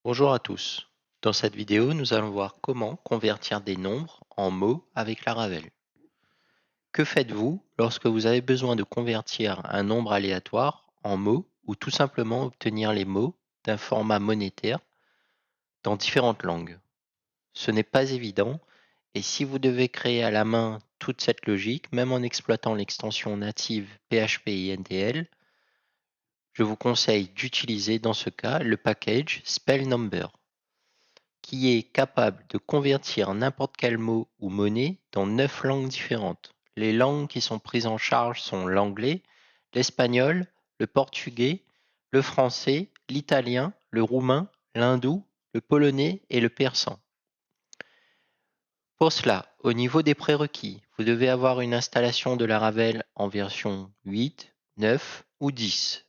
Bonjour à tous. Dans cette vidéo, nous allons voir comment convertir des nombres en mots avec Laravel. Que faites-vous lorsque vous avez besoin de convertir un nombre aléatoire en mots ou tout simplement obtenir les mots d'un format monétaire dans différentes langues? Ce n'est pas évident et si vous devez créer à la main toute cette logique, même en exploitant l'extension native PHP INTL, je vous conseille d'utiliser dans ce cas le package SpellNumber, qui est capable de convertir n'importe quel mot ou monnaie dans 9 langues différentes. Les langues qui sont prises en charge sont l'anglais, l'espagnol, le portugais, le français, l'italien, le roumain, l'hindou, le polonais et le persan. Pour cela, au niveau des prérequis, vous devez avoir une installation de Laravel en version 8, 9 ou 10.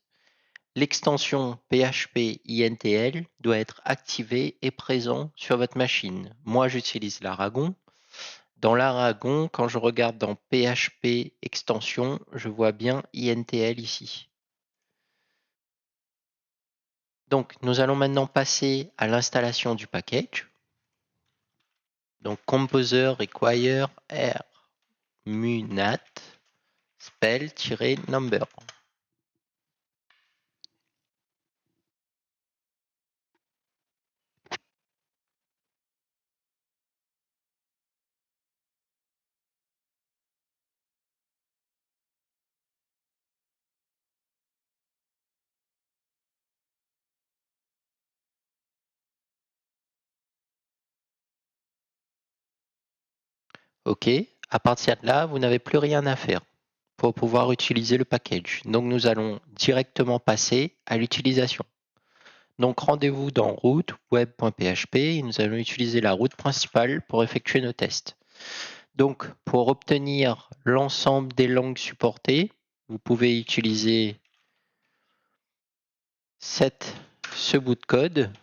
L'extension PHP INTL doit être activée et présent sur votre machine. Moi, j'utilise l'Aragon. Dans l'Aragon, quand je regarde dans PHP extension, je vois bien INTL ici. Donc, nous allons maintenant passer à l'installation du package. Donc, Composer require r munat spell-number. OK. À partir de là, vous n'avez plus rien à faire pour pouvoir utiliser le package. Donc, nous allons directement passer à l'utilisation. Donc, rendez-vous dans route web.php et nous allons utiliser la route principale pour effectuer nos tests. Donc, pour obtenir l'ensemble des langues supportées, vous pouvez utiliser ce bout de code.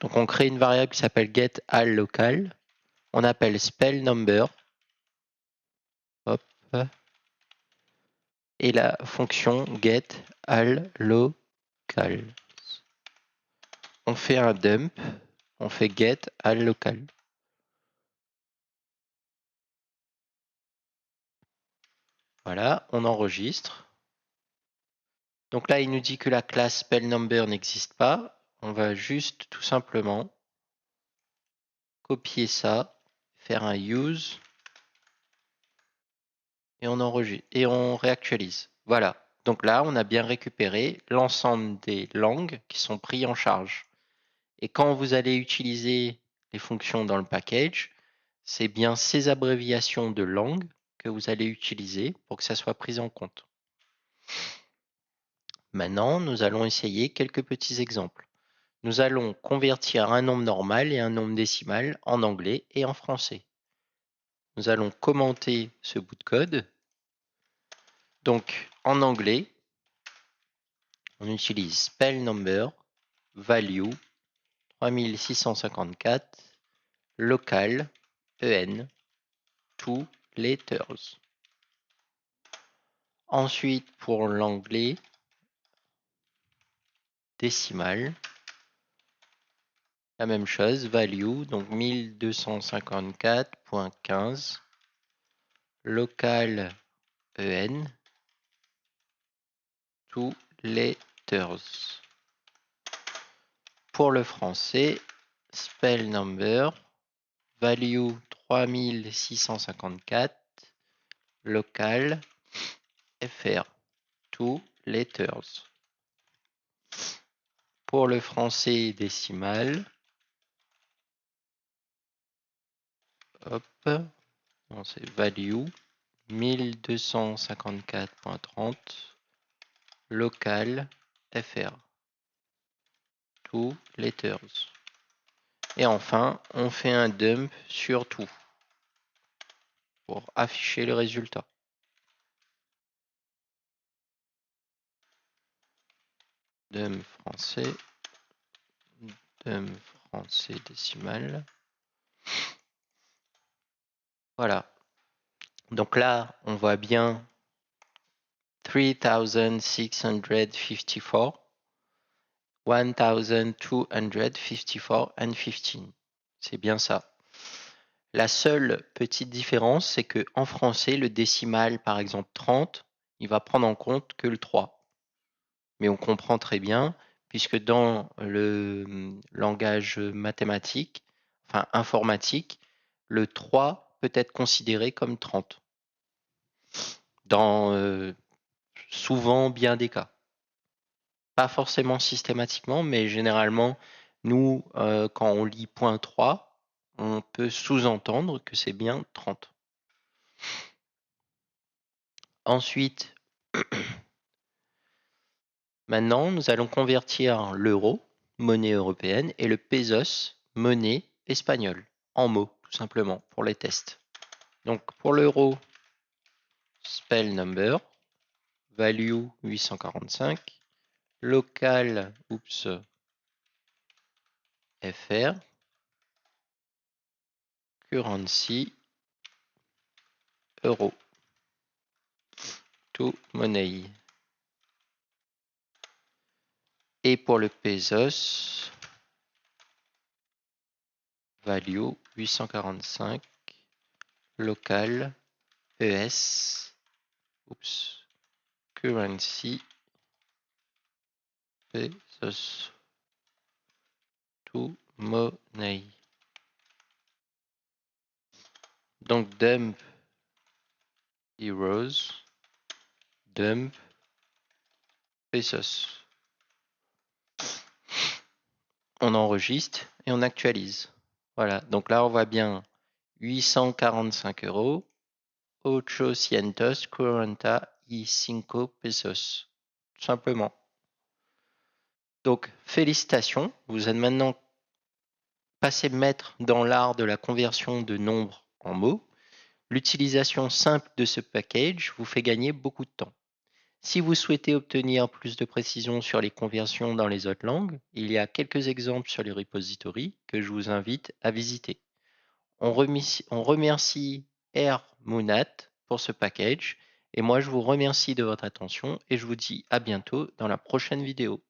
Donc, on crée une variable qui s'appelle getAllLocal. On appelle spellNumber. Hop. Et la fonction getAllLocal. On fait un dump, on fait getAllLocal. Voilà, on enregistre. Donc là, il nous dit que la classe spellNumber n'existe pas. On va juste tout simplement copier ça, faire un use et on enregistre et on réactualise. Voilà. Donc là, on a bien récupéré l'ensemble des langues qui sont prises en charge. Et quand vous allez utiliser les fonctions dans le package, c'est bien ces abréviations de langue que vous allez utiliser pour que ça soit pris en compte. Maintenant, nous allons essayer quelques petits exemples. Nous allons convertir un nombre normal et un nombre décimal en anglais et en français. Nous allons commenter ce bout de code. Donc, en anglais, on utilise spellNumber, value, 3654, local, en, two letters. Ensuite, pour l'anglais, décimal, la même chose, value, donc 1254.15, local, en, two letters. Pour le français, spellNumber, value 3654, local, fr, two letters. Pour le français décimal, hop, c'est value 1254.30, local, fr, two letters. Et enfin, on fait un dump sur tout pour afficher le résultat. Dump français décimal. Voilà. Donc là, on voit bien 3654. 1254 and 15. C'est bien ça. La seule petite différence, c'est que en français, le décimal, par exemple 30, il va prendre en compte que le 3. Mais on comprend très bien, puisque dans le langage mathématique, enfin informatique, le 3 peut être considéré comme 30. Dans souvent bien des cas. Pas forcément systématiquement, mais généralement, nous, quand on lit point 3, on peut sous-entendre que c'est bien 30. Ensuite, maintenant, nous allons convertir l'euro, monnaie européenne, et le pesos, monnaie espagnole, en mots, tout simplement, pour les tests. Donc, pour l'euro, spell number, value 845, local, FR, currency, euro, to money. Et pour le pesos, value 845, local, ES, currency, pesos, to money. Donc dump euros, dump pesos. On enregistre et on actualise. Voilà, donc là on voit bien 845 euros, 845 pesos. Tout simplement. Donc félicitations, vous êtes maintenant passé maître dans l'art de la conversion de nombres en mots. L'utilisation simple de ce package vous fait gagner beaucoup de temps. Si vous souhaitez obtenir plus de précision sur les conversions dans les autres langues, il y a quelques exemples sur les repositories que je vous invite à visiter. On remercie Air Moonat pour ce package et moi je vous remercie de votre attention et je vous dis à bientôt dans la prochaine vidéo.